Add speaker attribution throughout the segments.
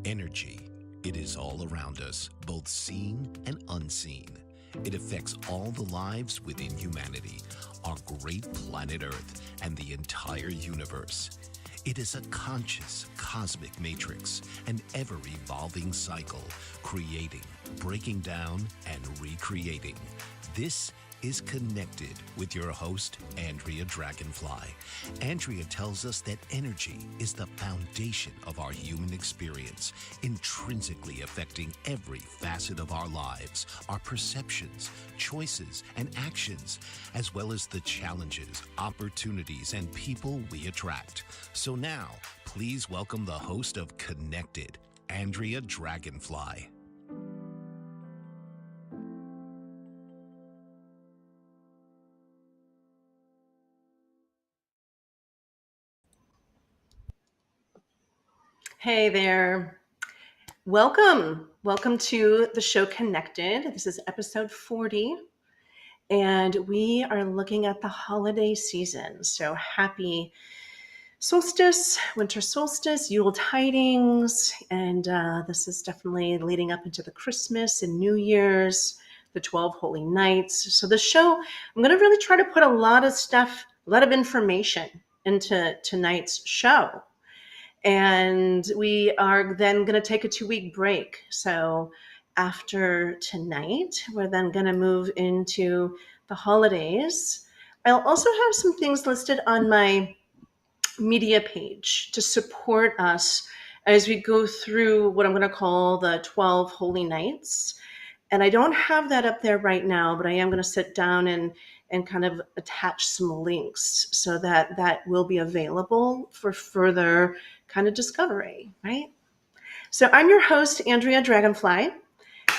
Speaker 1: Energy. It is all around us, both seen and unseen. It affects all the lives within humanity, our great planet Earth, and the entire universe. It is a conscious, cosmic matrix, an ever-evolving cycle, creating, breaking down, and recreating. This is Connected with your host, Andrea Dragonfly. Andrea tells us that energy is the foundation of our human experience, intrinsically affecting every facet of our lives, our perceptions, choices, and actions, as well as the challenges, opportunities, and people we attract. So now, please welcome the host of Connected, Andrea Dragonfly.
Speaker 2: Hey there. Welcome. Welcome to the show Connected. This is episode 40, and we are looking at the holiday season. So happy solstice, winter solstice, Yule tidings, and this is definitely leading up into the Christmas and New Year's, the 12 holy nights. So the show, I'm going to really try to put a lot of stuff, a lot of information into tonight's show. And we are then going to take a 2-week break. So after tonight, we're then going to move into the holidays. I'll also have some things listed on my media page to support us as we go through what I'm going to call the 12 holy nights. And I don't have that up there right now, but I am going to sit down and kind of attach some links so that that will be available for further kind of discovery, right? So I'm your host, Andrea Dragonfly,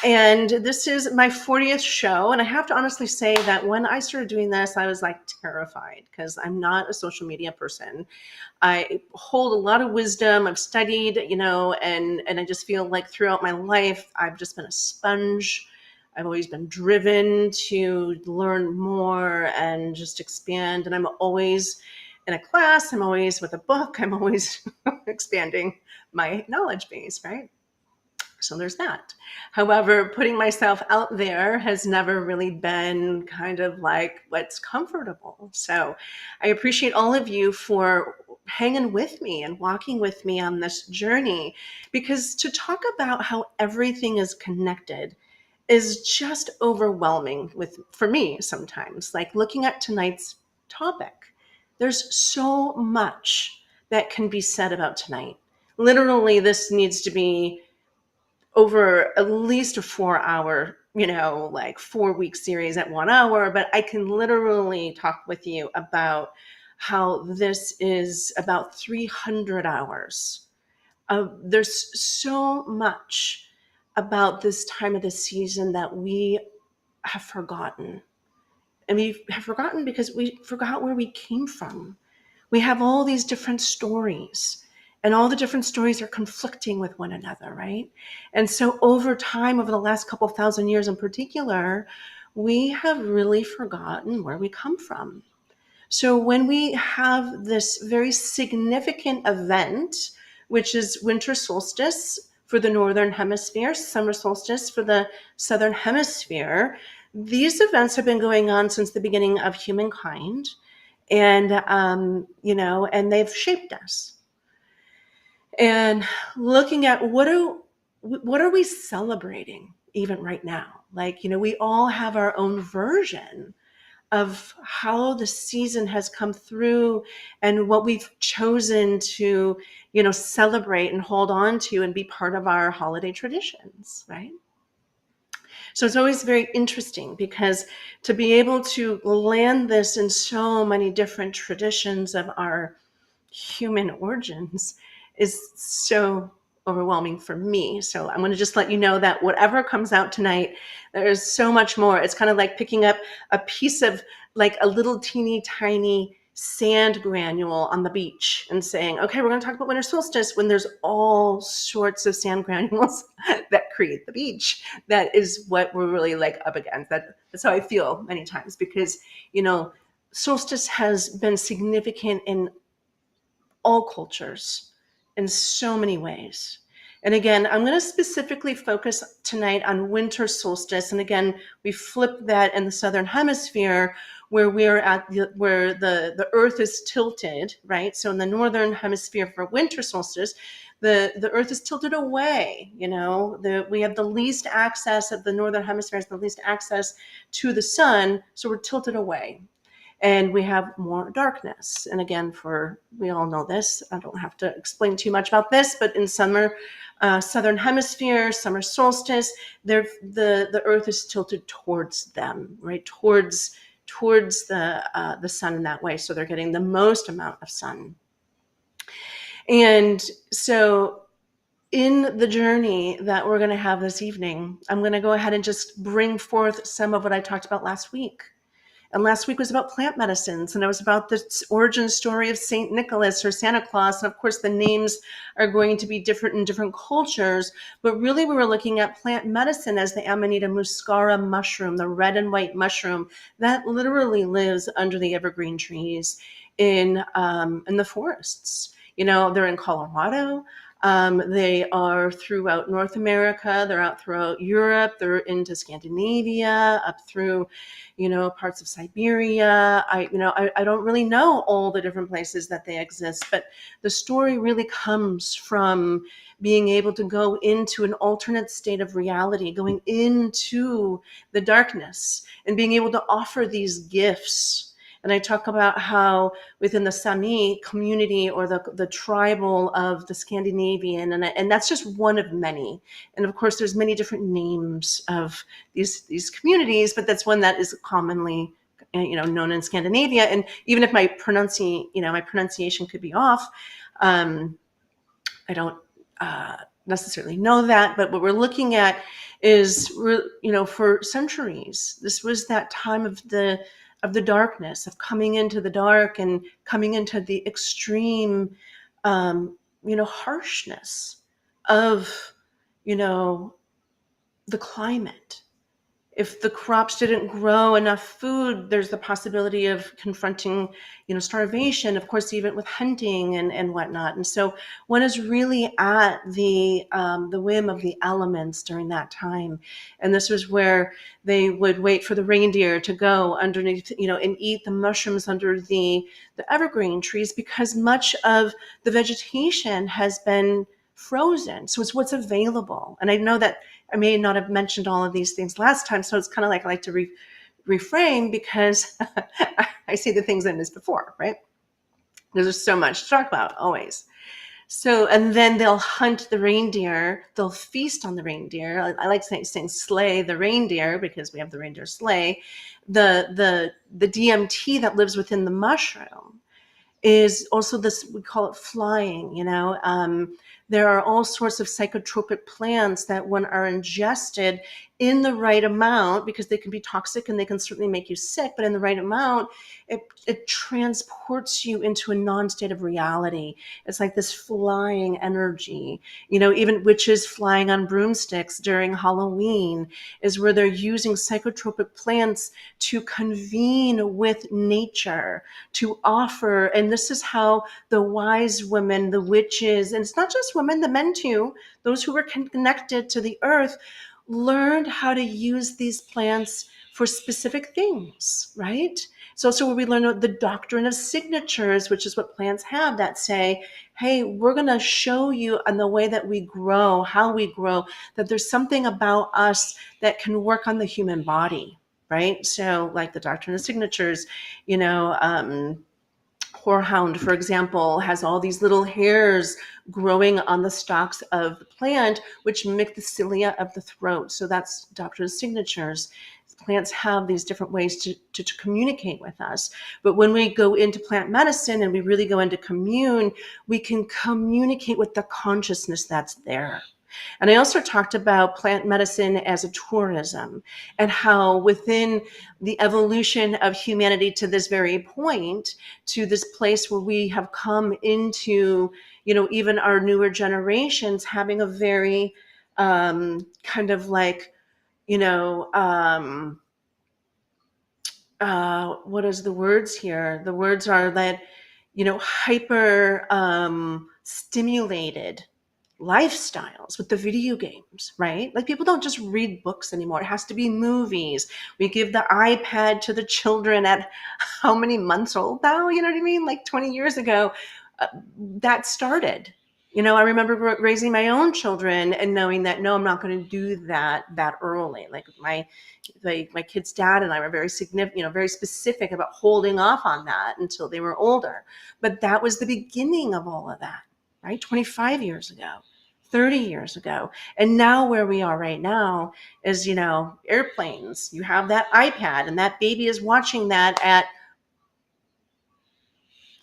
Speaker 2: and this is my 40th show. And I have to honestly say that when I started doing this, I was like terrified because I'm not a social media person. I hold a lot of wisdom. I've studied, and I just feel like throughout my life, I've just been a sponge. I've always been driven to learn more and just expand. And I'm always in a class. I'm always with a book. I'm always expanding my knowledge base, right? So there's that. However, putting myself out there has never really been kind of like what's comfortable. So I appreciate all of you for hanging with me and walking with me on this journey, because to talk about how everything is connected is just overwhelming for me sometimes. Like looking at tonight's topic, there's so much that can be said about tonight. Literally, this needs to be over at least a 4-hour, like 4-week series at 1 hour, but I can literally talk with you about how this is about 300 hours. There's so much about this time of the season that we have forgotten. And we have forgotten because we forgot where we came from. We have all these different stories, and all the different stories are conflicting with one another, right? And so over time, over the last couple thousand years in particular, we have really forgotten where we come from. So when we have this very significant event, which is winter solstice for the Northern Hemisphere, summer solstice for the Southern Hemisphere, these events have been going on since the beginning of humankind. And, and they've shaped us. And looking at what are we celebrating even right now? Like, we all have our own version of how the season has come through and what we've chosen to, celebrate and hold on to and be part of our holiday traditions, right? So it's always very interesting because to be able to land this in so many different traditions of our human origins is so overwhelming for me. So I'm going to just let you know that whatever comes out tonight, there is so much more. It's kind of like picking up a piece of like a little teeny tiny sand granule on the beach and saying, okay, we're going to talk about winter solstice, when there's all sorts of sand granules that create the beach. That is what we're really like up against. That's how I feel many times, because, solstice has been significant in all cultures in so many ways. And again, I'm going to specifically focus tonight on winter solstice. And again, we flip that in the southern hemisphere where we're at where the earth is tilted, right? So in the northern hemisphere for winter solstice, the earth is tilted away. We have the least access of the northern hemisphere, has the least access to the sun, so we're tilted away and we have more darkness. And again, we all know this, I don't have to explain too much about this, but in summer, southern hemisphere, summer solstice, the earth is tilted towards them, right? Towards the sun in that way. So they're getting the most amount of sun. And so in the journey that we're going to have this evening, I'm going to go ahead and just bring forth some of what I talked about last week. And last week was about plant medicines, and it was about the origin story of St. Nicholas or Santa Claus. And of course, the names are going to be different in different cultures. But really, we were looking at plant medicine as the Amanita muscara mushroom, the red and white mushroom that literally lives under the evergreen trees in the forests. They're in Colorado. They are throughout North America. They're out throughout Europe. They're into Scandinavia, up through, parts of Siberia. I don't really know all the different places that they exist, but the story really comes from being able to go into an alternate state of reality, going into the darkness and being able to offer these gifts. And I talk about how within the Sami community or the tribal of the Scandinavian, and that's just one of many. And of course, there's many different names of these communities, but that's one that is commonly known in Scandinavia. And even if my pronunciation could be off, I don't necessarily know that. But what we're looking at is, for centuries, this was that time of the darkness, of coming into the dark and coming into the extreme, harshness of, the climate. If the crops didn't grow enough food, there's the possibility of confronting, starvation, of course, even with hunting and whatnot. And so one is really at the whim of the elements during that time. And this was where they would wait for the reindeer to go underneath, and eat the mushrooms under the evergreen trees, because much of the vegetation has been frozen. So it's what's available. And I know that I may not have mentioned all of these things last time, so it's kind of like I like to reframe, because I see the things I missed before, right? There's so much to talk about always. So, and then they'll hunt the reindeer. They'll feast on the reindeer. I like saying slay the reindeer, because we have the reindeer sleigh. The DMT that lives within the mushroom is also this, we call it flying, there are all sorts of psychotropic plants that, when are ingested in the right amount, because they can be toxic and they can certainly make you sick, but in the right amount, it transports you into a non-state of reality. It's like this flying energy. Even witches flying on broomsticks during Halloween is where they're using psychotropic plants to convene with nature, to offer. And this is how the wise women, the witches, and it's not just women, the men too, those who were connected to the earth, learned how to use these plants for specific things, right? It's also where we learn the doctrine of signatures, which is what plants have, that say, hey, we're going to show you on the way that we grow, how we grow, that there's something about us that can work on the human body, right? So like the doctrine of signatures, horehound, for example, has all these little hairs growing on the stalks of the plant, which mimic the cilia of the throat. So that's doctrine of signatures. Plants have these different ways to communicate with us. But when we go into plant medicine and we really go into commune, we can communicate with the consciousness that's there. And I also talked about plant medicine as a tourism, and how within the evolution of humanity to this very point, to this place where we have come into, even our newer generations having a very kind of like, what is the words here? The words are that, hyper stimulated lifestyles with the video games, right? Like people don't just read books anymore. It has to be movies. We give the iPad to the children at how many months old now? You know what I mean? Like 20 years ago, that started. I remember raising my own children and knowing that, no, I'm not going to do that early. Like my kid's dad and I were very significant, very specific about holding off on that until they were older. But that was the beginning of all of that, right? 25 years ago, 30 years ago. And now where we are right now is, airplanes. You have that iPad and that baby is watching that at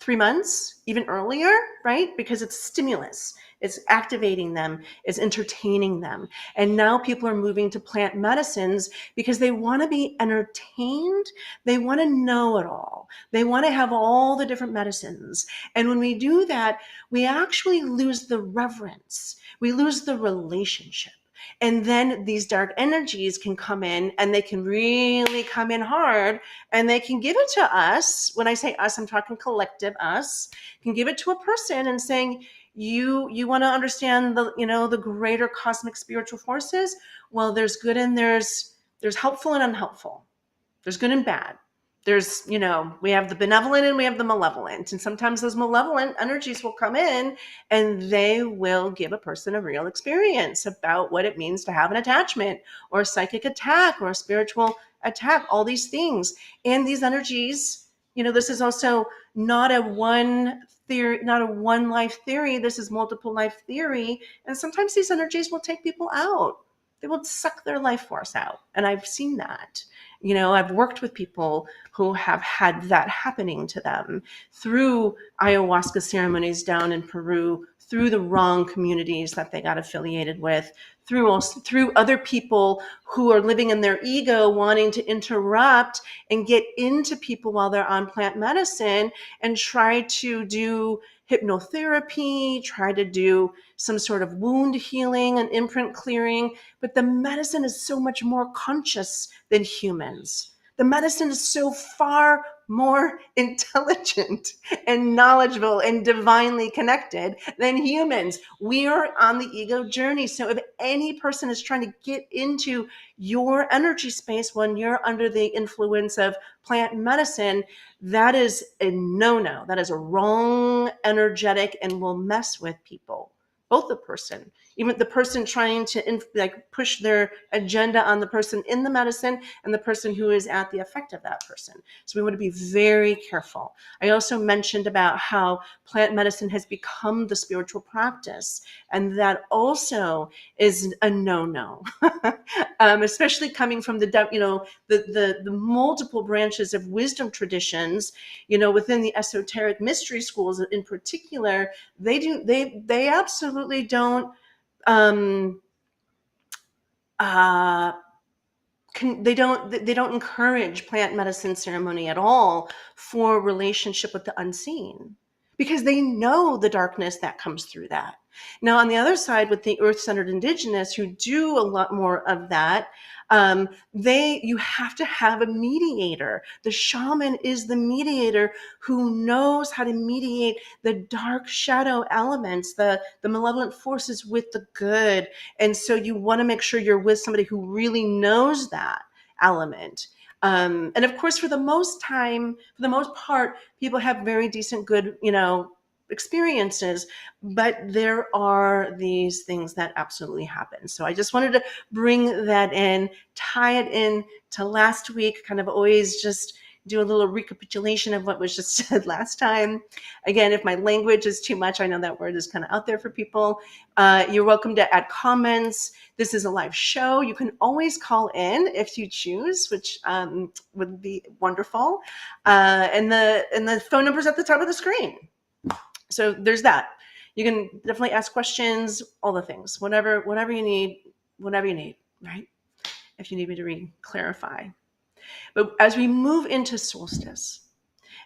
Speaker 2: 3 months, even earlier, right? Because it's stimulus. It's activating them, it's entertaining them. And now people are moving to plant medicines because they want to be entertained. They want to know it all. They want to have all the different medicines. And when we do that, we actually lose the reverence. We lose the relationship. And then these dark energies can come in and they can really come in hard and they can give it to us. When I say us, I'm talking collective us, can give it to a person and saying, you want to understand the greater cosmic spiritual forces. Well, there's good and there's helpful and unhelpful. There's good and bad. There's, we have the benevolent and we have the malevolent. And sometimes those malevolent energies will come in and they will give a person a real experience about what it means to have an attachment or a psychic attack or a spiritual attack, all these things. And these energies, this is also not a one theory, not a one life theory. This is multiple life theory. And sometimes these energies will take people out. They will suck their life force out. And I've seen that. I've worked with people who have had that happening to them through ayahuasca ceremonies down in Peru, through the wrong communities that they got affiliated with, through other people who are living in their ego, wanting to interrupt and get into people while they're on plant medicine and try to do hypnotherapy, try to do some sort of wound healing and imprint clearing. But the medicine is so much more conscious than humans. The medicine is so far more intelligent and knowledgeable and divinely connected than humans. We are on the ego journey. So if any person is trying to get into your energy space when you're under the influence of plant medicine, that is a no-no. That is a wrong energetic and will mess with people. Both the person, even the person trying to push their agenda on the person in the medicine and the person who is at the effect of that person. So we want to be very careful. I also mentioned about how plant medicine has become the spiritual practice, and that also is a no-no, especially coming from the multiple branches of wisdom traditions, within the esoteric mystery schools in particular. They absolutely don't they don't encourage plant medicine ceremony at all for relationship with the unseen, because they know the darkness that comes through that. Now, on the other side, with the earth-centered indigenous who do a lot more of that, you have to have a mediator. The shaman is the mediator who knows how to mediate the dark shadow elements, the malevolent forces with the good. And so you want to make sure you're with somebody who really knows that element. And of course, for the most part, people have very decent, good, experiences, but there are these things that absolutely happen. So I just wanted to bring that in, tie it in to last week, kind of always just do a little recapitulation of what was just said last time. Again, if my language is too much, I know that word is kind of out there for people. You're welcome to add comments. This is a live show. You can always call in if you choose, which would be wonderful. And the phone number is at the top of the screen. So there's that. You can definitely ask questions, all the things, whatever you need, right? If you need me to clarify. But as we move into solstice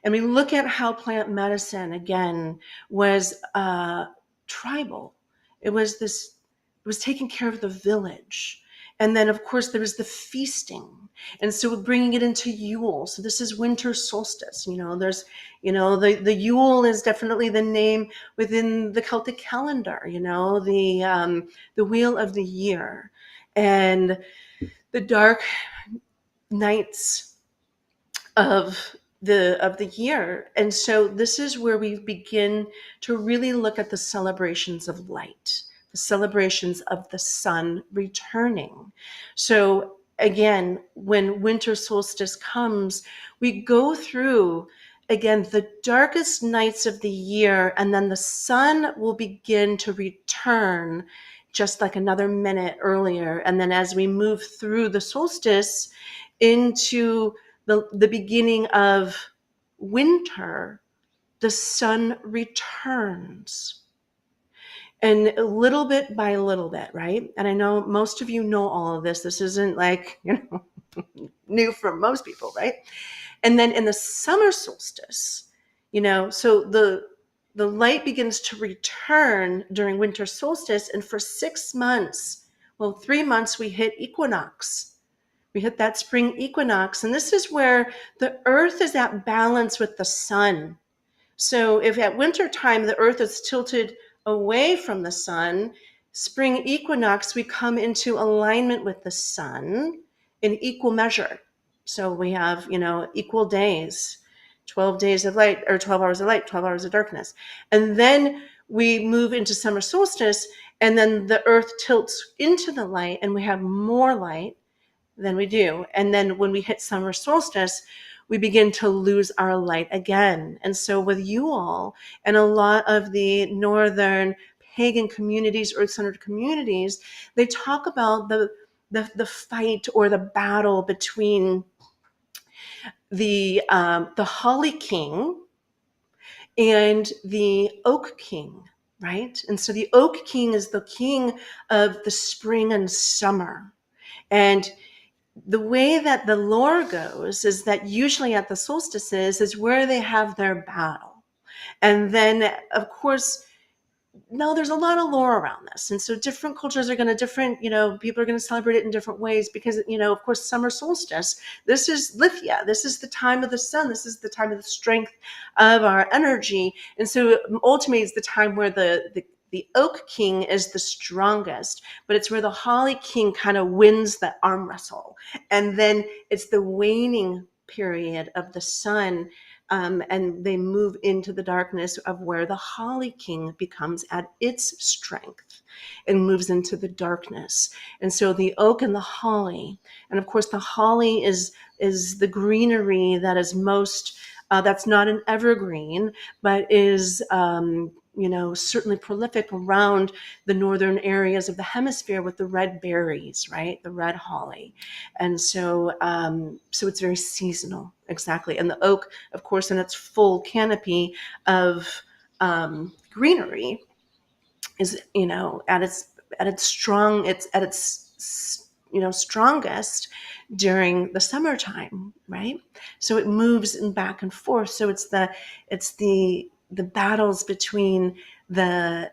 Speaker 2: and we look at how plant medicine, again, was tribal, it was taking care of the village. And then, of course, there is the feasting. And so we're bringing it into Yule. So this is winter solstice. There's, the Yule is definitely the name within the Celtic calendar, the wheel of the year. And the dark nights of the year. And so this is where we begin to really look at the celebrations of light, the celebrations of the sun returning. So again, when winter solstice comes, we go through again the darkest nights of the year, and then the sun will begin to return just like another minute earlier. And then as we move through the solstice into the beginning of winter, the sun returns. And little bit by little bit, right? And I know most of you know all of this. This isn't like, new for most people, right? And then in the summer solstice, so the light begins to return during winter solstice. And for 6 months, 3 months, we hit equinox. We hit that spring equinox, and this is where the earth is at balance with the sun. So if at winter time the earth is tilted away from the sun, spring equinox, we come into alignment with the sun in equal measure. So we have, equal days, 12 days of light, or 12 hours of light, 12 hours of darkness. And then we move into summer solstice, and then the earth tilts into the light, and we have more light than we do. And then when we hit summer solstice, we begin to lose our light again. And so with you all and a lot of the northern pagan communities, earth-centered communities, they talk about the fight or the battle between the Holly King and the Oak King, right? And so the Oak King is the king of the spring and summer. And the way that the lore goes is that usually at the solstices is where they have their battle. And then, of course, no, there's a lot of lore around this. And so different cultures are going to people are going to celebrate it in different ways because, of course, summer solstice, this is Lithia. This is the time of the sun. This is the time of the strength of our energy. And so ultimately it's the time where the Oak King is the strongest, but it's where the Holly King kind of wins the arm wrestle. And then it's the waning period of the sun, and they move into the darkness of where the Holly King becomes at its strength and moves into the darkness. And so the oak and the holly, and of course the holly is the greenery that is most, that's not an evergreen, but is certainly prolific around the northern areas of the hemisphere with the red berries, right? The red holly. And so it's very seasonal, exactly. And the oak, of course, in its full canopy of greenery is, at its strongest during the summertime, right? So it moves back and forth. So it's the battles between the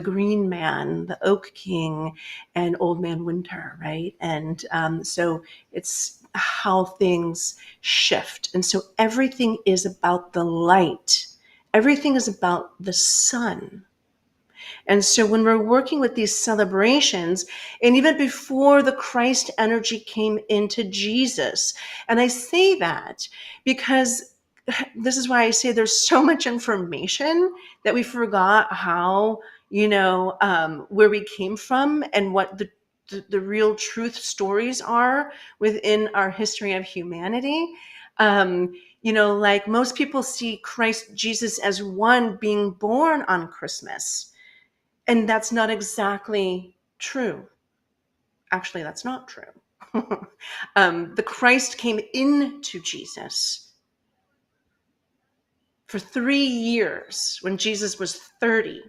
Speaker 2: green man, the Oak King, and Old Man Winter, right? And so it's how things shift. And so everything is about the light. Everything is about the sun. And so when we're working with these celebrations, and even before the Christ energy came into Jesus, and I say that because this is why I say there's so much information that we forgot how, where we came from and what the real truth stories are within our history of humanity. Like most people see Christ Jesus as one being born on Christmas. And that's not exactly true. Actually, that's not true. The Christ came into Jesus for 3 years when Jesus was 30.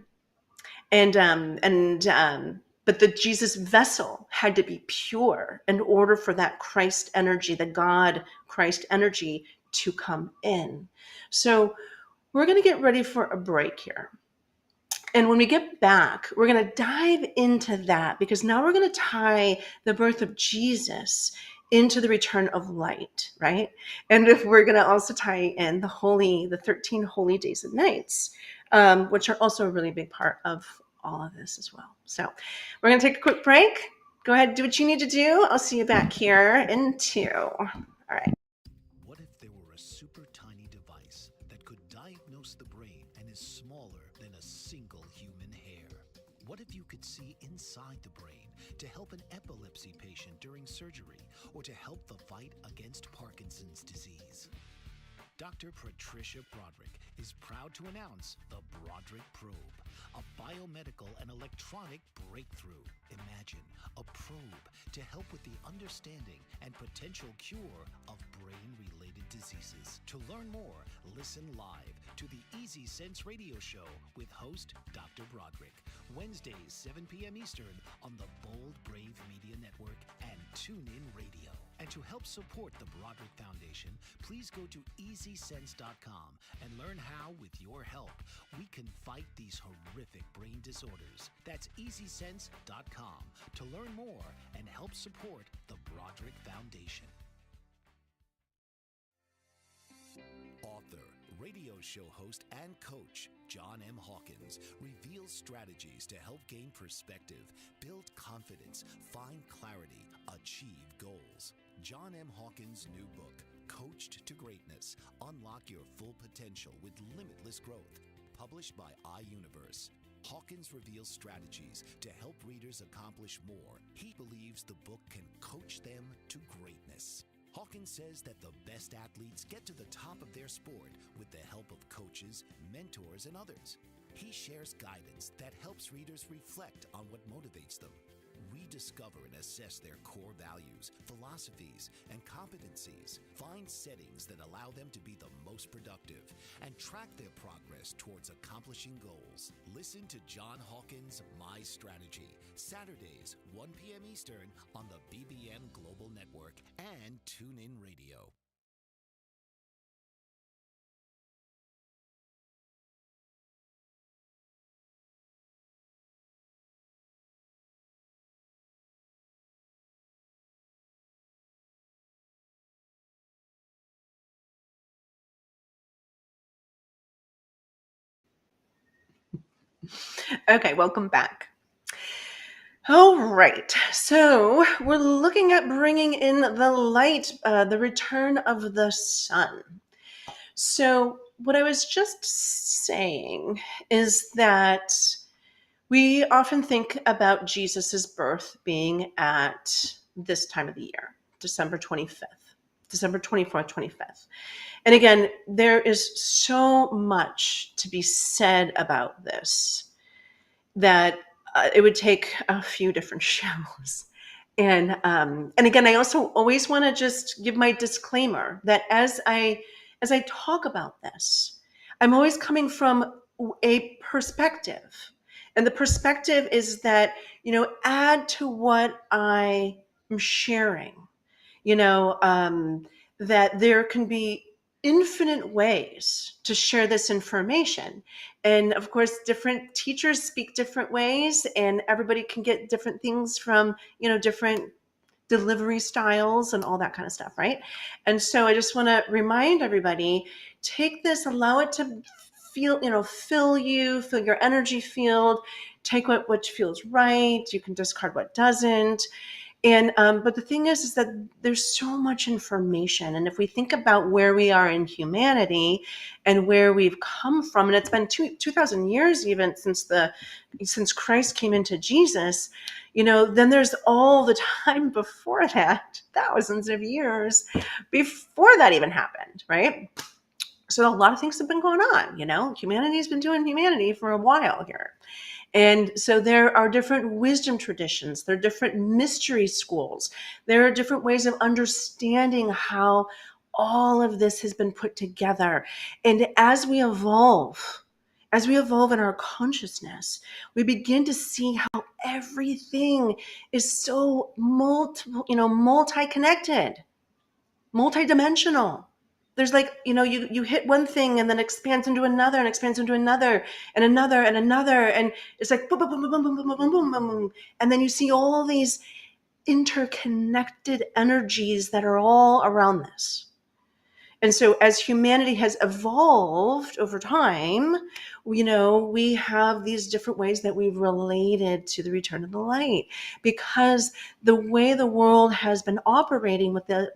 Speaker 2: But the Jesus vessel had to be pure in order for that Christ energy, the God Christ energy, to come in. So we're going to get ready for a break here. And when we get back, we're going to dive into that, because now we're going to tie the birth of Jesus into the return of light, right? And if we're going to also tie in the 13 holy days and nights, which are also a really big part of all of this as well. So we're going to take a quick break. Go ahead, do what you need to do. I'll see you back here in 2. All right.
Speaker 1: What if there were a super tiny device that could diagnose the brain and is smaller than a single human hair? What if you could see inside the brain to help an epilepsy patient during surgery or to help the fight against Parkinson's disease? Dr. Patricia Broderick is proud to announce the Broderick Probe, a biomedical and electronic breakthrough. Imagine a probe to help with the understanding and potential cure of brain-related diseases. To learn more, listen live to the Easy Sense radio show with host Dr. Broderick, Wednesdays 7 p.m. Eastern on the Bold Brave Media Network and TuneIn Radio. And to help support the Broderick Foundation, please go to EasySense.com and learn how, with your help, we can fight these horrific brain disorders. That's EasySense.com to learn more and help support the Broderick Foundation. Author, radio show host, and coach John M. Hawkins reveals strategies to help gain perspective, build confidence, find clarity, achieve goals. John M. Hawkins' new book, Coached to Greatness, Unlock Your Full Potential with Limitless Growth, published by iUniverse. Hawkins reveals strategies to help readers accomplish more. He believes the book can coach them to greatness. Hawkins says that the best athletes get to the top of their sport with the help of coaches, mentors, and others. He shares guidance that helps readers reflect on what motivates them. Rediscover and assess their core values, philosophies, and competencies. Find settings that allow them to be the most productive and track their progress towards accomplishing goals. Listen to John Hawkins' My Strategy, Saturdays, 1 p.m. Eastern on the BBM Global Network and TuneIn Radio.
Speaker 2: Okay, welcome back. All right, so we're looking at bringing in the light, the return of the sun. So what I was just saying is that we often think about Jesus's birth being at this time of the year, December 25th, December 24th, 25th. And again, there is so much to be said about this that it would take a few different shows. And again, I also always want to just give my disclaimer that as I talk about this, I'm always coming from a perspective. And the perspective is that, add to what I am sharing, that there can be infinite ways to share this information. And of course, different teachers speak different ways, and everybody can get different things from, different delivery styles and all that kind of stuff, right? And so I just want to remind everybody, take this, allow it to fill your energy field, take what feels right. You can discard what doesn't. And but the thing is that there's so much information, and if we think about where we are in humanity and where we've come from, and it's been 2,000 years even since Christ came into Jesus, then there's all the time before that, thousands of years before that even happened, right? So a lot of things have been going on. Humanity's been doing humanity for a while here. And so there are different wisdom traditions, there are different mystery schools, there are different ways of understanding how all of this has been put together. And as we evolve in our consciousness, we begin to see how everything is so multi-connected, multidimensional. there's like, you hit one thing and then expands into another and expands into another and another and another. And it's like boom, boom, boom, boom, boom, boom, boom, boom, boom, boom, boom. And then you see all these interconnected energies that are all around this. And so as humanity has evolved over time, we have these different ways that we've related to the return of the light, because the way the world has been operating with the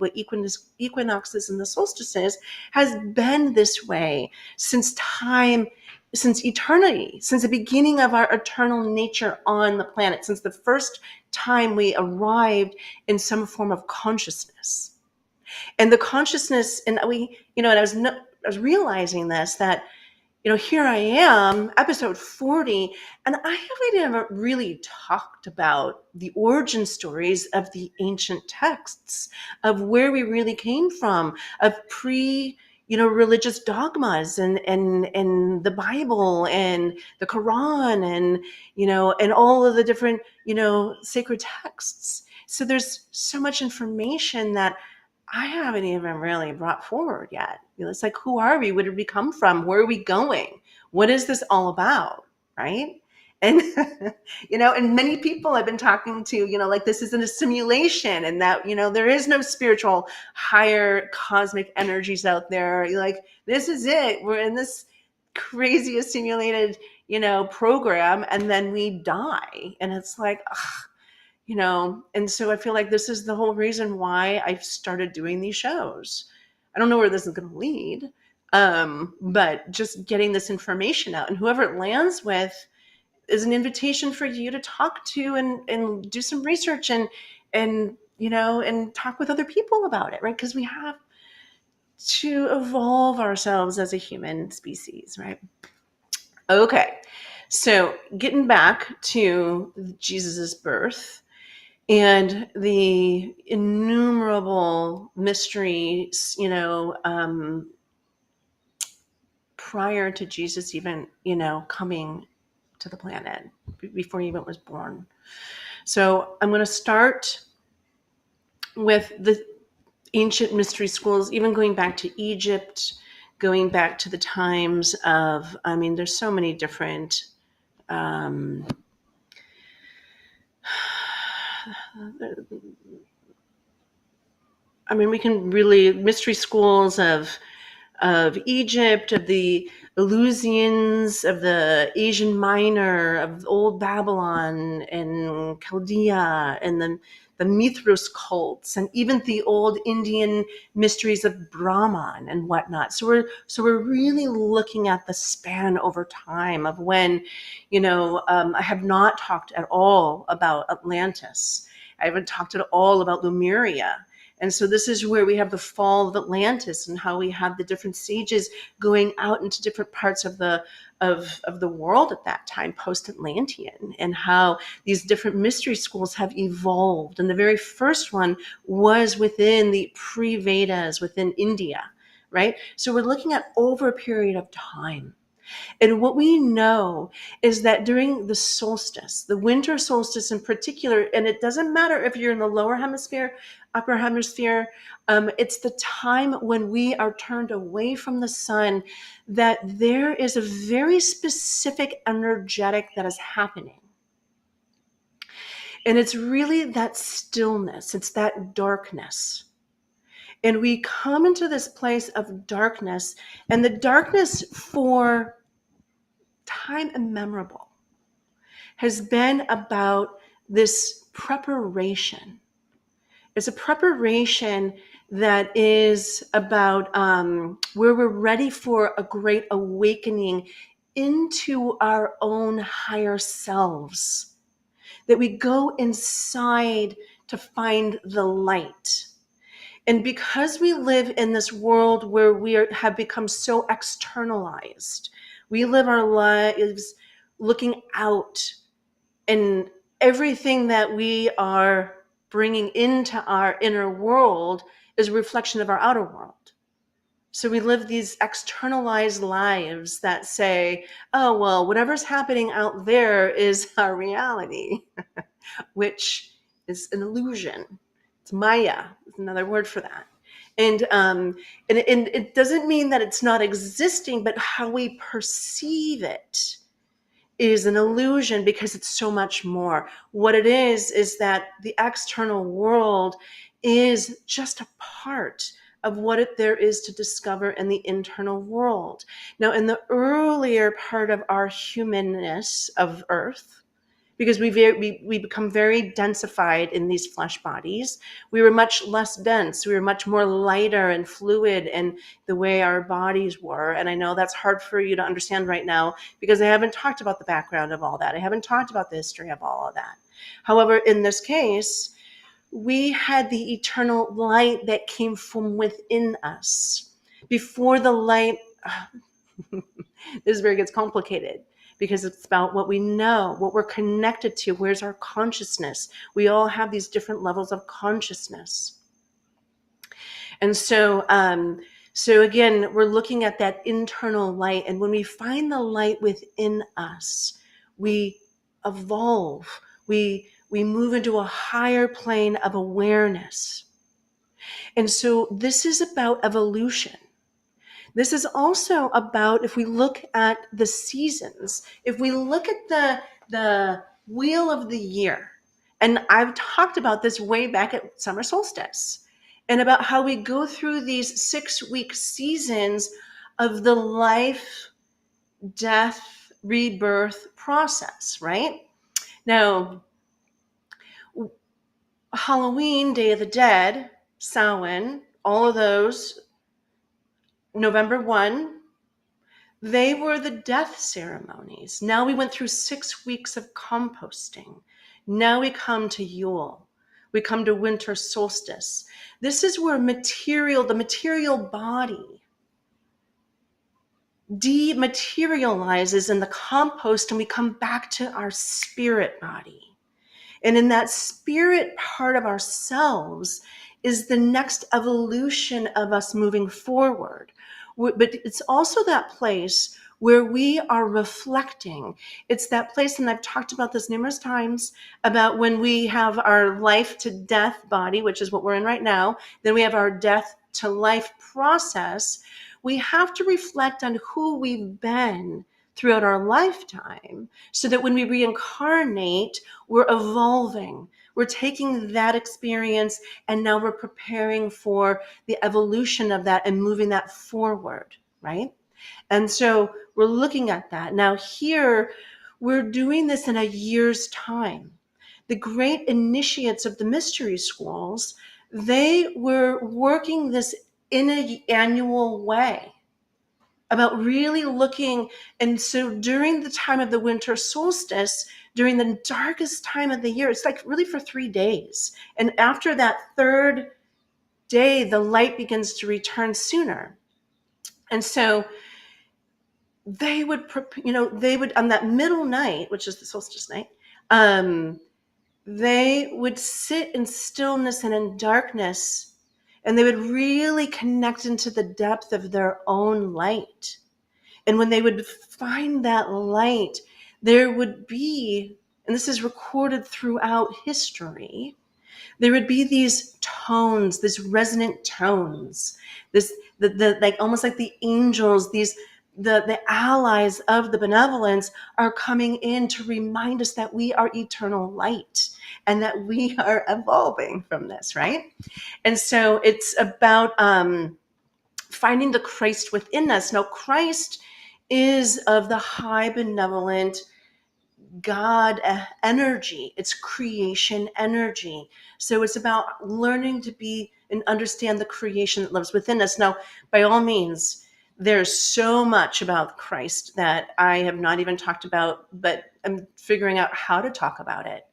Speaker 2: equinoxes and the solstices has been this way since time, since eternity, since the beginning of our eternal nature on the planet, since the first time we arrived in some form of consciousness. And the consciousness, and and I was realizing this, that here I am, episode 40, and I haven't ever really talked about the origin stories of the ancient texts, of where we really came from, of religious dogmas and the Bible and the Quran and all of the different, sacred texts. So there's so much information that I haven't even really brought forward yet. It's like, who are we? Where did we come from? Where are we going? What is this all about? Right? And, and many people I've been talking to, like this isn't a simulation, and that, there is no spiritual higher cosmic energies out there. You're like, this is it. We're in this crazy simulated, program, and then we die. And it's like, and so I feel like this is the whole reason why I've started doing these shows. I don't know where this is going to lead, but just getting this information out, and whoever it lands with is an invitation for you to talk to and do some research and talk with other people about it, right? Because we have to evolve ourselves as a human species, right? Okay, so getting back to Jesus's birth and the innumerable mysteries, prior to Jesus even, coming to the planet, before he even was born. So I'm going to start with the ancient mystery schools, even going back to Egypt, going back to the times of, there's so many different we can really, mystery schools of Egypt, of the Eleusinians, of the Asian Minor, of old Babylon and Chaldea, and the Mithras cults, and even the old Indian mysteries of Brahman and whatnot. So we're really looking at the span over time of when, I have not talked at all about Atlantis. I haven't talked at all about Lemuria. And so this is where we have the fall of Atlantis, and how we have the different sages going out into different parts of the world at that time, post-Atlantean, and how these different mystery schools have evolved. And the very first one was within the pre-Vedas, within India, right? So we're looking at over a period of time. And what we know is that during the solstice, the winter solstice in particular, and it doesn't matter if you're in the lower hemisphere, upper hemisphere, it's the time when we are turned away from the sun, that there is a very specific energetic that is happening. And it's really that stillness, it's that darkness. And we come into this place of darkness, and the darkness for time immemorable has been about this preparation. It's a preparation that is about where we're ready for a great awakening into our own higher selves, that we go inside to find the light. And because we live in this world where have become so externalized, we live our lives looking out, and everything that we are bringing into our inner world is a reflection of our outer world. So we live these externalized lives that say, oh, well, whatever's happening out there is our reality, which is an illusion. It's Maya, is another word for that. And it doesn't mean that it's not existing, but how we perceive it is an illusion because it's so much more. What it is that the external world is just a part of what there is to discover in the internal world. Now, in the earlier part of our humanness of Earth, because we become very densified in these flesh bodies. We were much less dense. We were much more lighter and fluid in the way our bodies were. And I know that's hard for you to understand right now because I haven't talked about the background of all that. I haven't talked about the history of all of that. However, in this case, we had the eternal light that came from within us. Before the light, this is where it gets complicated because it's about what we know, what we're connected to, where's our consciousness. We all have these different levels of consciousness. And so again, we're looking at that internal light. And when we find the light within us, we evolve. We move into a higher plane of awareness. And so this is about evolution. This is also about, if we look at the seasons, if we look at the wheel of the year, and I've talked about this way back at summer solstice, and about how we go through these 6-week seasons of the life, death, rebirth process, right? Now, Halloween, Day of the Dead, Samhain, all of those, November 1, they were the death ceremonies. Now we went through 6 weeks of composting. Now we come to Yule. We come to winter solstice. This is where the material body dematerializes in the compost, and we come back to our spirit body. And in that spirit part of ourselves is the next evolution of us moving forward. But it's also that place where we are reflecting. It's that place, and I've talked about this numerous times, about when we have our life to death body, which is what we're in right now, then we have our death to life process. We have to reflect on who we've been throughout our lifetime so that when we reincarnate, we're evolving. We're taking that experience and now we're preparing for the evolution of that and moving that forward, right? And so we're looking at that. Now here, we're doing this in a year's time. The great initiates of the mystery schools, they were working this in an annual way, about really looking. And so during the time of the winter solstice, during the darkest time of the year, it's like really for 3 days. And after that third day, the light begins to return sooner. And so they would, on that middle night, which is the solstice night, they would sit in stillness and in darkness, and they would really connect into the depth of their own light. And when they would find that light, there would be, and this is recorded throughout history, there would be these tones, these resonant tones, the like almost like the angels, the allies of the benevolence are coming in to remind us that we are eternal light and that we are evolving from this, right? And so it's about finding the Christ within us. Now, Christ is of the high benevolent God energy. It's creation energy. So it's about learning to be and understand the creation that lives within us. Now, by all means, there's so much about Christ that I have not even talked about, but I'm figuring out how to talk about it,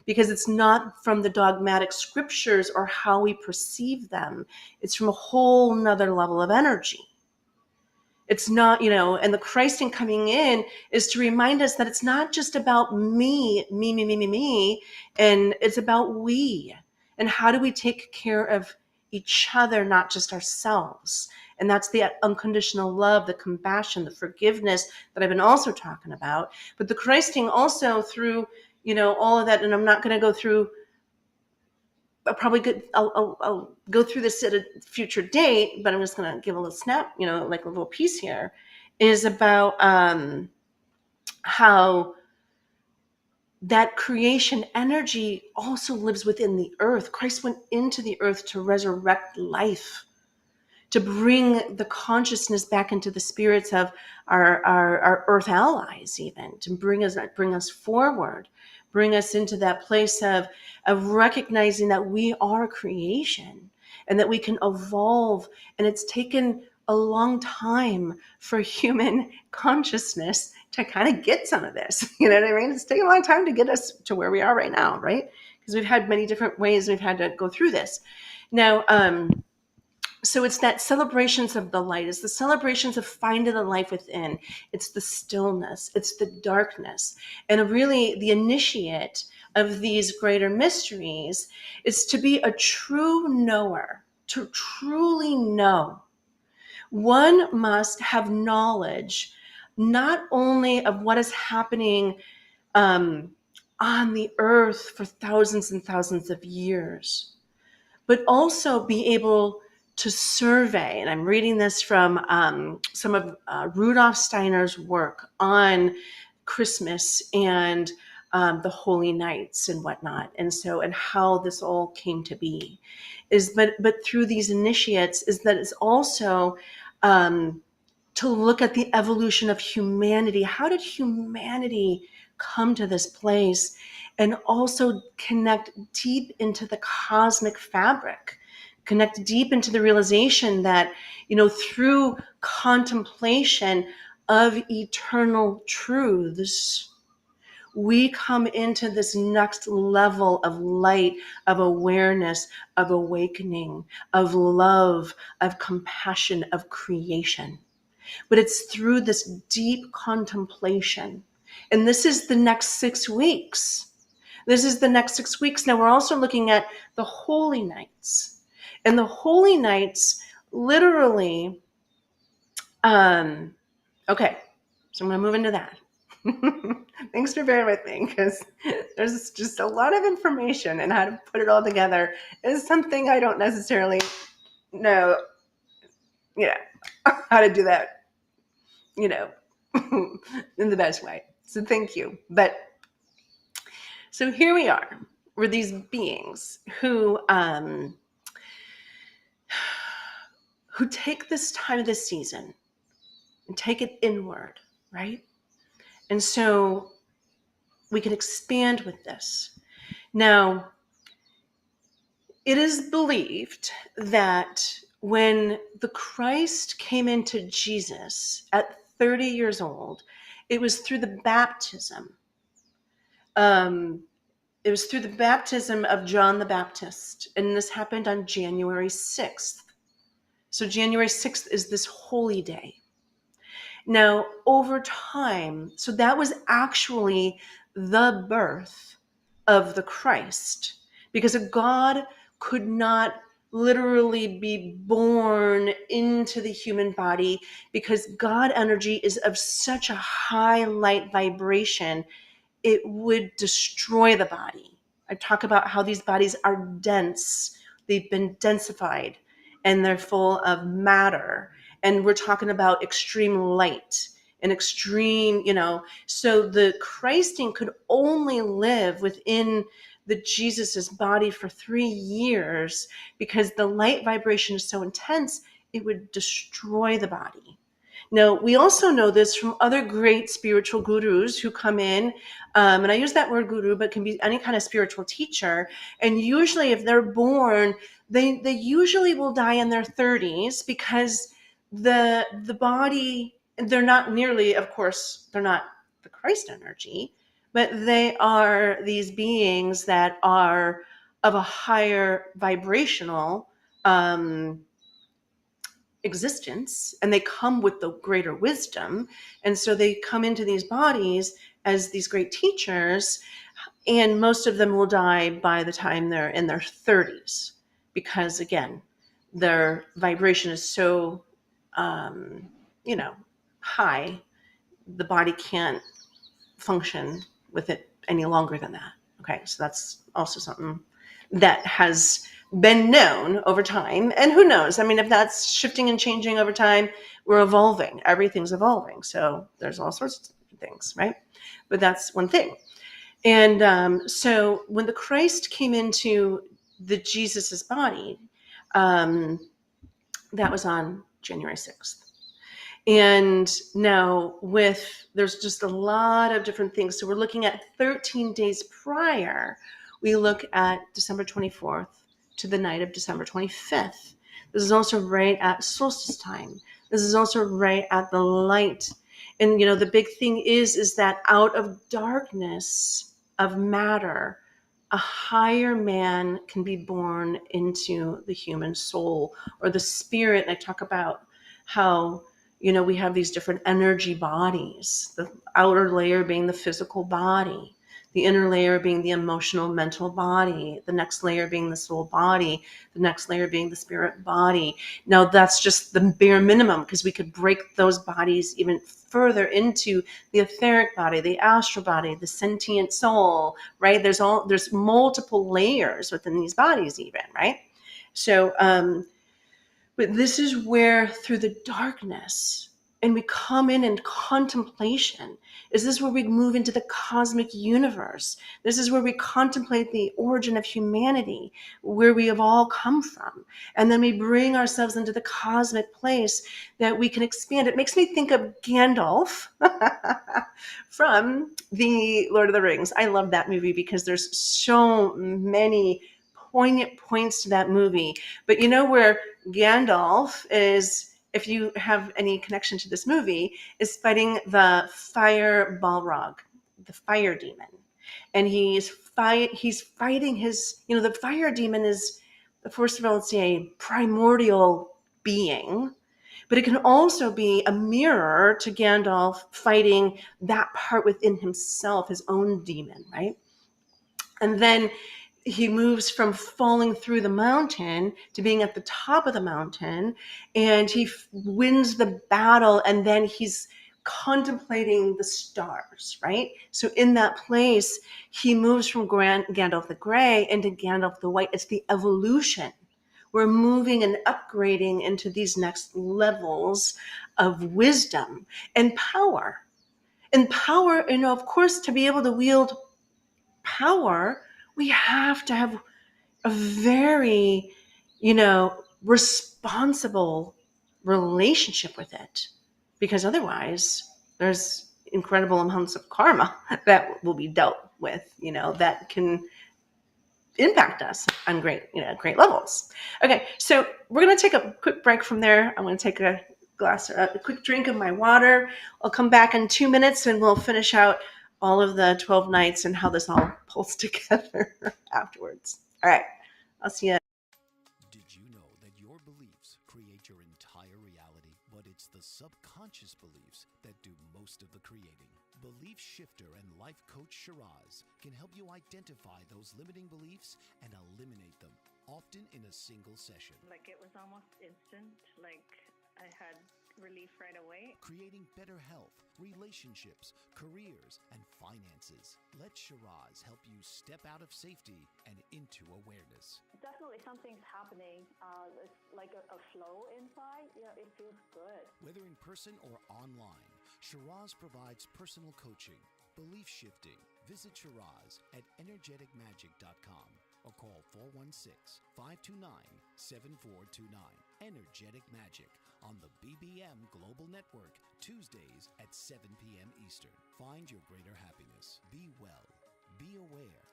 Speaker 2: because it's not from the dogmatic scriptures or how we perceive them. It's from a whole nother level of energy. It's not, and the Christ in coming in is to remind us that it's not just about me, and it's about we. And how do we take care of each other, not just ourselves? And that's the unconditional love, the compassion, the forgiveness that I've been also talking about. But the Christing also through, all of that, and I'm not going to go through I'll go through this at a future date, but I'm just going to give a little snap, like a little piece here, is about how that creation energy also lives within the earth. Christ went into the earth to resurrect life, to bring the consciousness back into the spirits of our earth allies, even to bring us forward, bring us into that place of recognizing that we are creation and that we can evolve. And it's taken a long time for human consciousness to kind of get some of this. You know what I mean? It's taken a long time to get us to where we are right now, right? Because we've had many different ways we've had to go through this. Now, so it's that celebrations of the light. It's the celebrations of finding the life within. It's the stillness. It's the darkness. And really the initiate of these greater mysteries is to be a true knower, to truly know. One must have knowledge not only of what is happening on the earth for thousands and thousands of years, but also be able to survey. And I'm reading this from some of Rudolf Steiner's work on Christmas and the Holy Nights and whatnot, and how this all came to be but through these initiates is that it's also to look at the evolution of humanity. How did humanity come to this place? And also connect deep into the cosmic fabric, connect deep into the realization that, through contemplation of eternal truths, we come into this next level of light, of awareness, of awakening, of love, of compassion, of creation. But it's through this deep contemplation. And this is the next 6 weeks. This is the next 6 weeks. Now we're also looking at the Holy Nights. And the Holy Nights literally, okay, so I'm going to move into that. Thanks for bearing with me, because there's just a lot of information, and how to put it all together is something I don't necessarily know, how to do that, in the best way. So thank you. But so here we are. We're these beings who take this time of the season and take it inward, right? And so we can expand with this. Now, it is believed that when the Christ came into Jesus at 30 years old, it was through the baptism. It was through the baptism of John the Baptist, and this happened on January 6th. So January 6th is this holy day. Now, over time, so that was actually the birth of the Christ, because God could not literally be born into the human body, because God energy is of such a high light vibration, it would destroy the body. I talk about how these bodies are dense. They've been densified and they're full of matter. And we're talking about extreme light and extreme, so the Christing could only live within the Jesus's body for 3 years, because the light vibration is so intense, it would destroy the body. Now, we also know this from other great spiritual gurus who come in, and I use that word guru, but can be any kind of spiritual teacher. And usually if they're born, they usually will die in their 30s, because the body, they're not nearly, of course, they're not the Christ energy, but they are these beings that are of a higher vibrational existence, and they come with the greater wisdom, and so they come into these bodies as these great teachers, and most of them will die by the time they're in their 30s, because again, their vibration is so high, the body can't function with it any longer than that. Okay, so that's also something that has been known over time. And who knows? I mean, if that's shifting and changing over time, we're evolving. Everything's evolving. So there's all sorts of things, right? But that's one thing. And so when the Christ came into the Jesus's body, um, that was on January 6th. And now there's just a lot of different things. So we're looking at 13 days prior. We look at December 24th to the night of December 25th. This is also right at solstice time. This is also right at the light. And, the big thing is that out of darkness of matter, a higher man can be born into the human soul or the spirit. And I talk about how we have these different energy bodies, the outer layer being the physical body, the inner layer being the emotional, mental body, the next layer being the soul body, the next layer being the spirit body. Now, that's just the bare minimum, because we could break those bodies even further into the etheric body, the astral body, the sentient soul, right? There's multiple layers within these bodies even, right? So, but this is where, through the darkness, and we come in contemplation, is this where we move into the cosmic universe. This is where we contemplate the origin of humanity, where we have all come from. And then we bring ourselves into the cosmic place that we can expand. It makes me think of Gandalf from the Lord of the Rings. I love that movie because there's so many poignant points to that movie. But where Gandalf is, if you have any connection to this movie, is fighting the fire Balrog, the fire demon. And he's fighting his, the fire demon is, first of all, it's a primordial being, but it can also be a mirror to Gandalf fighting that part within himself, his own demon, right? And then he moves from falling through the mountain to being at the top of the mountain, and he wins the battle, and then he's contemplating the stars, right? So in that place, he moves from Gandalf the Grey into Gandalf the White. It's the evolution. We're moving and upgrading into these next levels of wisdom and power. And power, of course, to be able to wield power, we have to have a very, responsible relationship with it, because otherwise there's incredible amounts of karma that will be dealt with, that can impact us on great levels. Okay, so we're going to take a quick break from there. I'm going to take a quick drink of my water. I'll come back in 2 minutes and we'll finish out all of the 12 nights and how this all pulls together afterwards. All right, I'll see you.
Speaker 1: Did you know that your beliefs create your entire reality, but it's the subconscious beliefs that do most of the creating? Belief shifter and life coach Shiraz can help you identify those limiting beliefs and eliminate them, often in a single session.
Speaker 3: Like, it was almost instant. Like, I had relief right away.
Speaker 1: Creating better health, relationships, careers, and finances. Let Shiraz help you step out of safety and into awareness.
Speaker 3: Definitely something's happening. It's like a flow inside. It feels good.
Speaker 1: Whether in person or online, Shiraz provides personal coaching, belief shifting. Visit Shiraz at energeticmagic.com or call 416-529-7429. Energetic Magic on the BBM Global Network, Tuesdays at 7 p.m. Eastern. Find your greater happiness. Be well. Be aware.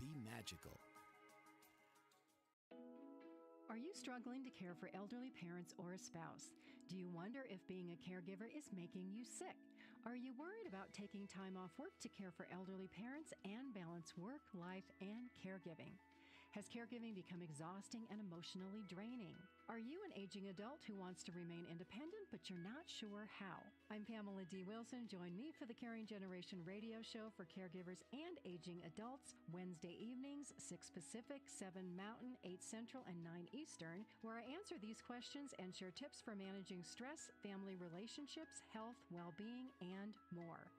Speaker 1: Be magical.
Speaker 4: Are you struggling to care for elderly parents or a spouse? Do you wonder if being a caregiver is making you sick? Are you worried about taking time off work to care for elderly parents and balance work, life, and caregiving? Has caregiving become exhausting and emotionally draining? Are you an aging adult who wants to remain independent, but you're not sure how? I'm Pamela D. Wilson. Join me for the Caring Generation radio show for caregivers and aging adults, Wednesday evenings, 6 Pacific, 7 Mountain, 8 Central, and 9 Eastern, where I answer these questions and share tips for managing stress, family relationships, health, well-being, and more.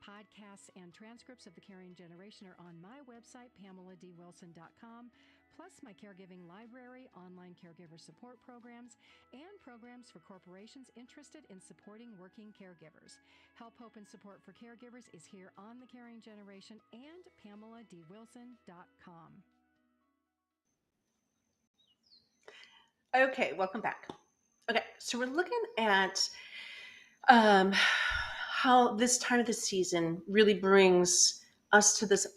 Speaker 4: Podcasts and transcripts of the Caring Generation are on my website, PamelaDWilson.com. plus my caregiving library, online caregiver support programs, and programs for corporations interested in supporting working caregivers. Help, Hope, and Support for Caregivers is here on The Caring Generation and PamelaDWilson.com.
Speaker 2: Okay, welcome back. Okay, so we're looking at how this time of the season really brings us to this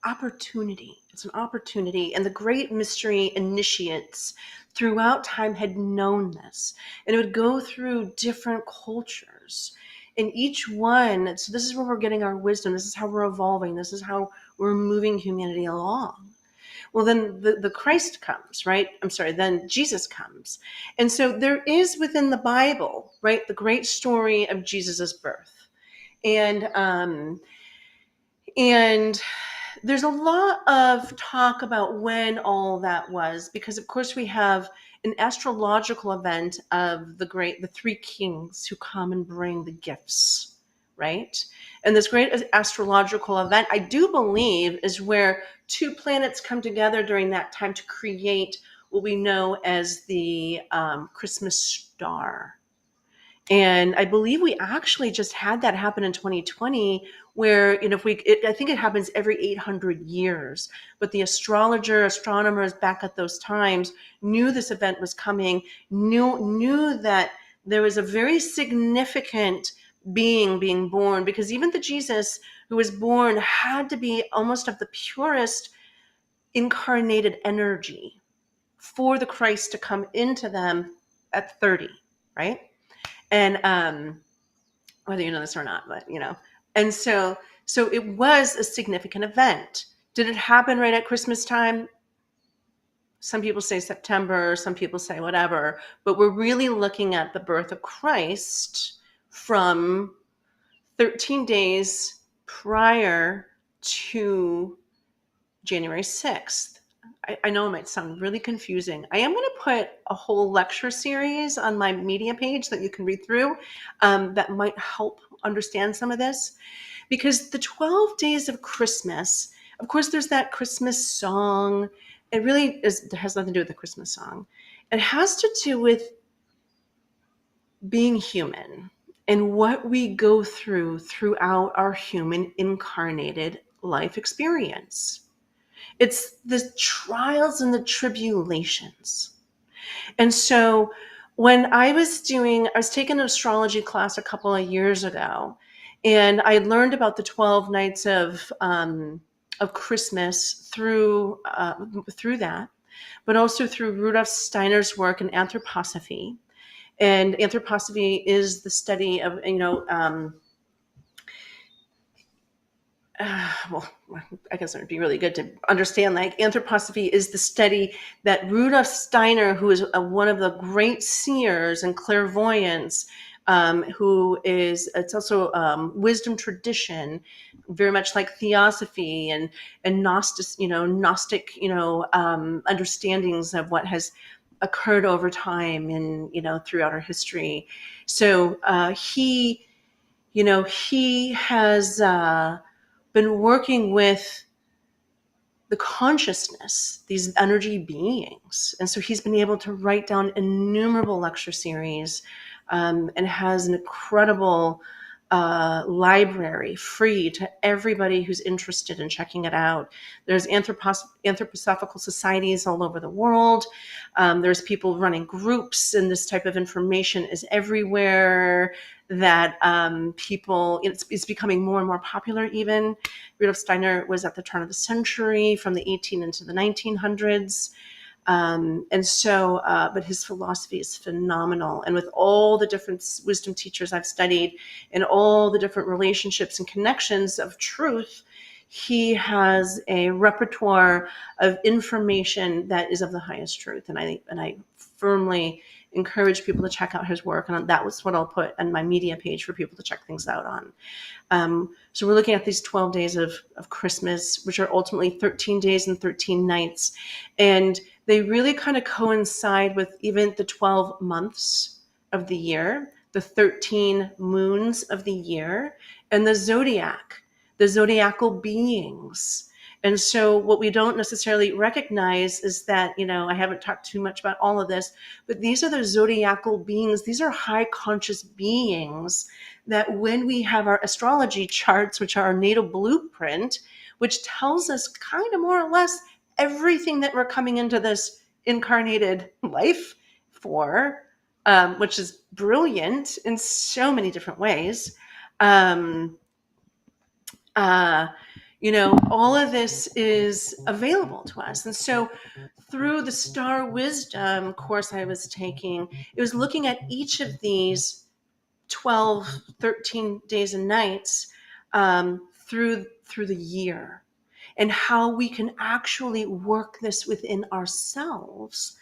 Speaker 2: opportunity. It's an opportunity, and the great mystery initiates throughout time had known this, and it would go through different cultures. And each one, so this is where we're getting our wisdom. This is how we're evolving. This is how we're moving humanity along. Well, then the Christ comes, right? I'm sorry, then Jesus comes. And so there is within the Bible, right, the great story of Jesus's birth. And there's a lot of talk about when all that was, because of course we have an astrological event of the three kings who come and bring the gifts, right? And this great astrological event, I do believe, is where two planets come together during that time to create what we know as the Christmas star. And I believe we actually just had that happen in 2020, where, you know, I think it happens every 800 years. But the astronomers back at those times knew this event was coming, knew that there was a very significant being born, because even the Jesus who was born had to be almost of the purest incarnated energy for the Christ to come into them at 30, right? And whether you know this or not, but you know, and so it was a significant event. Did it happen right at Christmas time? Some people say September, some people say whatever, but we're really looking at the birth of Christ from 13 days prior to January 6th. I know it might sound really confusing. I am going to put a whole lecture series on my media page that you can read through that might help understand some of this. Because the 12 days of Christmas, of course, there's that Christmas song. It really has nothing to do with the Christmas song. It has to do with being human and what we go throughout our human incarnated life experience. It's the trials and the tribulations. And so when I was taking an astrology class a couple of years ago, and I learned about the 12 nights of Christmas through that, but also through Rudolf Steiner's work in anthroposophy. And anthroposophy is the study of, well, I guess it would be really good to understand, like, anthroposophy is the study that Rudolf Steiner, who is one of the great seers and clairvoyants, it's also wisdom tradition, very much like theosophy and Gnostic, understandings of what has occurred over time and, throughout our history. So he has been working with the consciousness, these energy beings. And so he's been able to write down innumerable lecture series and has an incredible library free to everybody who's interested in checking it out. There's anthroposophical societies all over the world. There's people running groups, and this type of information is everywhere. That it's becoming more and more popular even. Rudolf Steiner was at the turn of the century, from the 18 into the 1900s. But his philosophy is phenomenal. And with all the different wisdom teachers I've studied and all the different relationships and connections of truth, he has a repertoire of information that is of the highest truth. And I firmly encourage people to check out his work. And that was what I'll put on my media page for people to check things out on. So we're looking at these 12 days of Christmas, which are ultimately 13 days and 13 nights. And they really kind of coincide with even the 12 months of the year, the 13 moons of the year, and the zodiacal beings. And so what we don't necessarily recognize is that, I haven't talked too much about all of this, but these are the zodiacal beings. These are high conscious beings that when we have our astrology charts, which are our natal blueprint, which tells us kind of more or less everything that we're coming into this incarnated life for, which is brilliant in so many different ways. All of this is available to us. And so through the Star Wisdom course I was taking, it was looking at each of these 12, 13 days and nights through the year, and how we can actually work this within ourselves,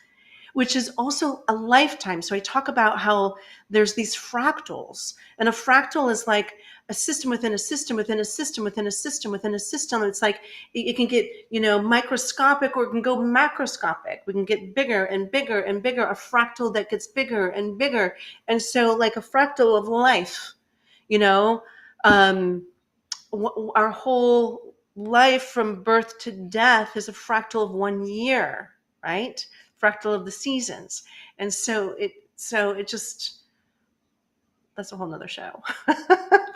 Speaker 2: which is also a lifetime. So I talk about how there's these fractals, and a fractal is like a system within a system within a system within a system within a system. It's like it can get, microscopic, or it can go macroscopic. We can get bigger and bigger and bigger, a fractal that gets bigger and bigger. And so like a fractal of life, our whole life from birth to death is a fractal of 1 year, right? Fractal of the seasons. And so it just, that's a whole nother show.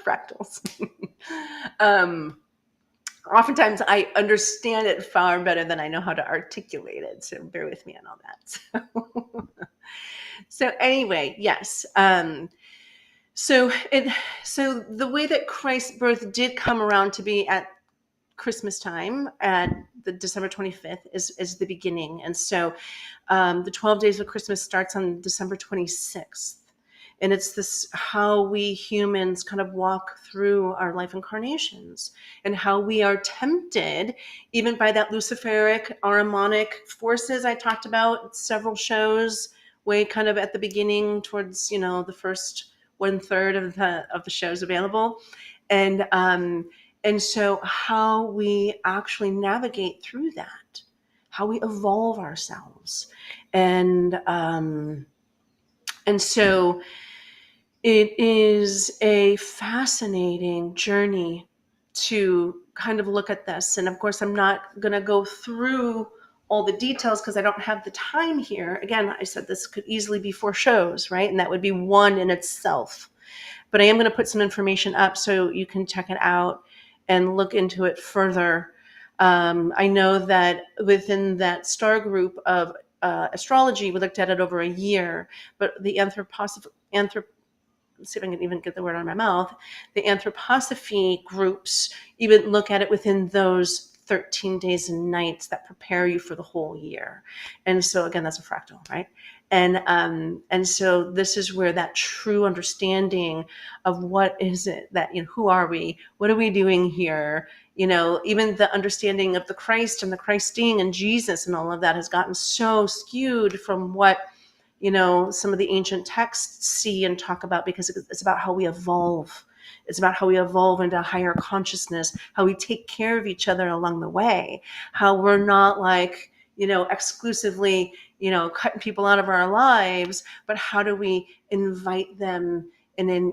Speaker 2: Fractals. Oftentimes I understand it far better than I know how to articulate it. So bear with me on all that. So anyway, yes. So the way that Christ's birth did come around to be at Christmas time, at the December 25th, is the beginning. And so the 12 days of Christmas starts on December 26th. And it's this how we humans kind of walk through our life incarnations, and how we are tempted even by that Luciferic Ahrimanic forces I talked about several shows way kind of at the beginning, towards the first 1/3 of the shows available. And so how we actually navigate through that, how we evolve ourselves. And so it is a fascinating journey to kind of look at this. And of course, I'm not going to go through all the details because I don't have the time here. Again, I said this could easily be 4 shows, right? And that would be one in itself. But I am going to put some information up so you can check it out and look into it further. I know that within that star group of astrology, we looked at it over a year, but the let's see if I can even get the word out of my mouth. The anthroposophy groups even look at it within those 13 days and nights that prepare you for the whole year. And so again, that's a fractal, right? And so this is where that true understanding of what is it that, who are we? What are we doing here? Even the understanding of the Christ and the Christing and Jesus and all of that has gotten so skewed from what some of the ancient texts see and talk about, because it's about how we evolve. It's about how we evolve into higher consciousness, how we take care of each other along the way, how we're not like, exclusively, cutting people out of our lives, but how do we invite them and then,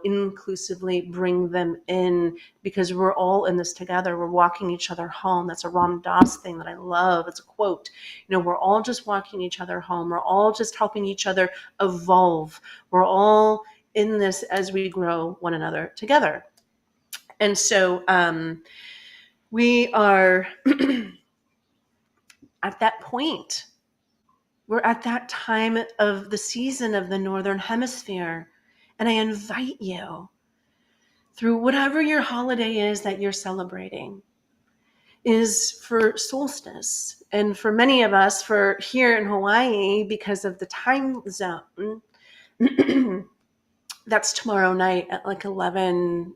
Speaker 2: inclusively bring them in, because we're all in this together. We're walking each other home. That's a Ram Dass thing that I love. It's a quote. We're all just walking each other home. We're all just helping each other evolve. We're all in this as we grow one another together. And so we are at that point. We're at that time of the season of the Northern Hemisphere. And I invite you, through whatever your holiday is that you're celebrating, is for solstice. And for many of us, for here in Hawaii, because of the time zone, that's tomorrow night at like 11:15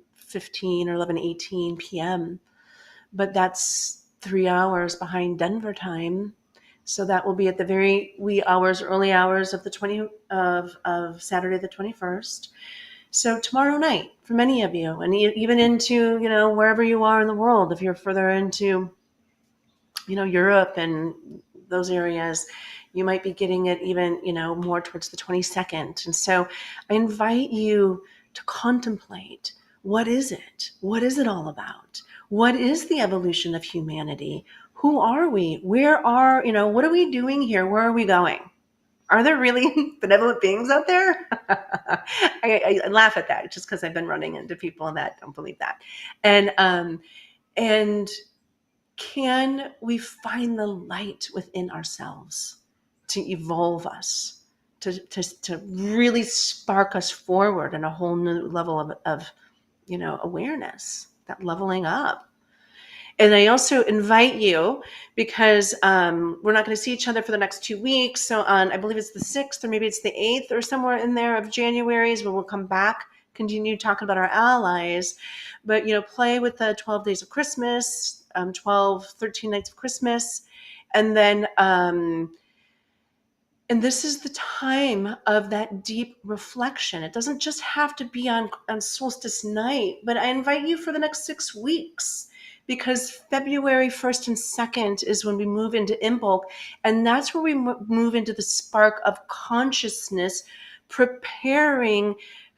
Speaker 2: or 11:18 p.m. But that's 3 hours behind Denver time. So that will be at the very wee hours, early hours of the of Saturday the 21st. So tomorrow night for many of you, and even into, wherever you are in the world, if you're further into, Europe and those areas, you might be getting it even, more towards the 22nd. And so I invite you to contemplate, What is it? What is it all about? What is the evolution of humanity? Who are we? What are we doing here? Where are we going? Are there really benevolent beings out there? I laugh at that just because I've been running into people that don't believe that. And can we find the light within ourselves to evolve us, to really spark us forward in a whole new level of awareness, that leveling up? And I also invite you, because we're not going to see each other for the next 2 weeks. So I believe it's the 6th or maybe it's the 8th or somewhere in there of January is when we'll come back, continue talking about our allies. But, play with the 12 days of Christmas, 13 nights of Christmas. And then, and this is the time of that deep reflection. It doesn't just have to be on solstice night, but I invite you for the next 6 weeks, because February 1st and 2nd is when we move into Imbolc, and that's where we move into the spark of consciousness, preparing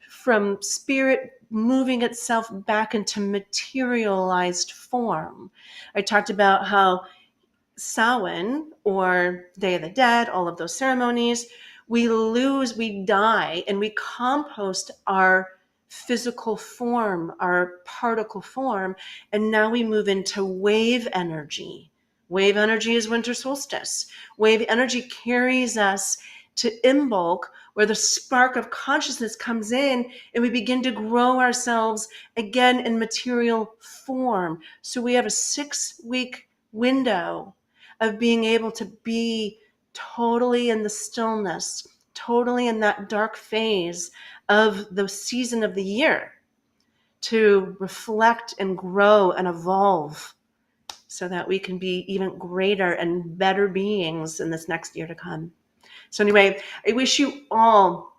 Speaker 2: from spirit moving itself back into materialized form. I talked about how Samhain, or Day of the Dead, all of those ceremonies, we die, and we compost our physical form, our particle form, and now we move into wave energy. Wave energy is winter solstice. Wave energy carries us to Imbolc, where the spark of consciousness comes in, and we begin to grow ourselves again in material form. So we have a 6-week window of being able to be totally in the stillness, totally in that dark phase of the season of the year, to reflect and grow and evolve so that we can be even greater and better beings in this next year to come. So anyway, I wish you all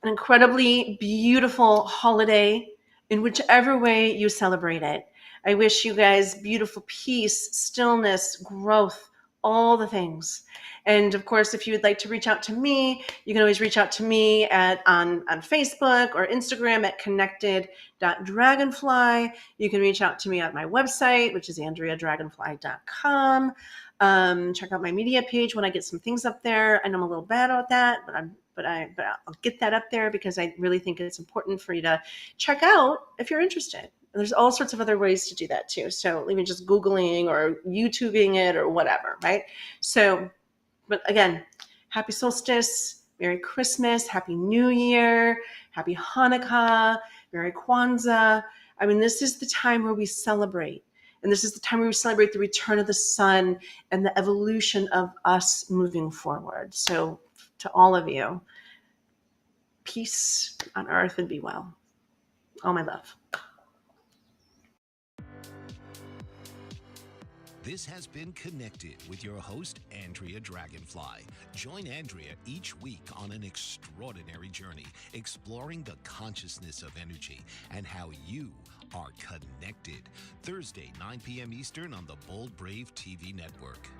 Speaker 2: an incredibly beautiful holiday in whichever way you celebrate it. I wish you guys beautiful peace, stillness, growth, all the things. And of course, if you would like to reach out to me, you can always reach out to me on Facebook or Instagram at connected.dragonfly. You can reach out to me at my website, which is andreadragonfly.com. Check out my media page when I get some things up there. I know I'm a little bad about that, but I'll get that up there because I really think it's important for you to check out if you're interested. And there's all sorts of other ways to do that too. So even just Googling or YouTubing it or whatever, right? So, but again, happy solstice, Merry Christmas, Happy New Year, Happy Hanukkah, Merry Kwanzaa. I mean, this is the time where we celebrate. And this is the time where we celebrate the return of the sun and the evolution of us moving forward. So to all of you, peace on earth and be well. All my love.
Speaker 1: This has been Connected with your host, Andrea Dragonfly. Join Andrea each week on an extraordinary journey, exploring the consciousness of energy and how you are connected. Thursday, 9 p.m. Eastern on the Bold Brave TV network.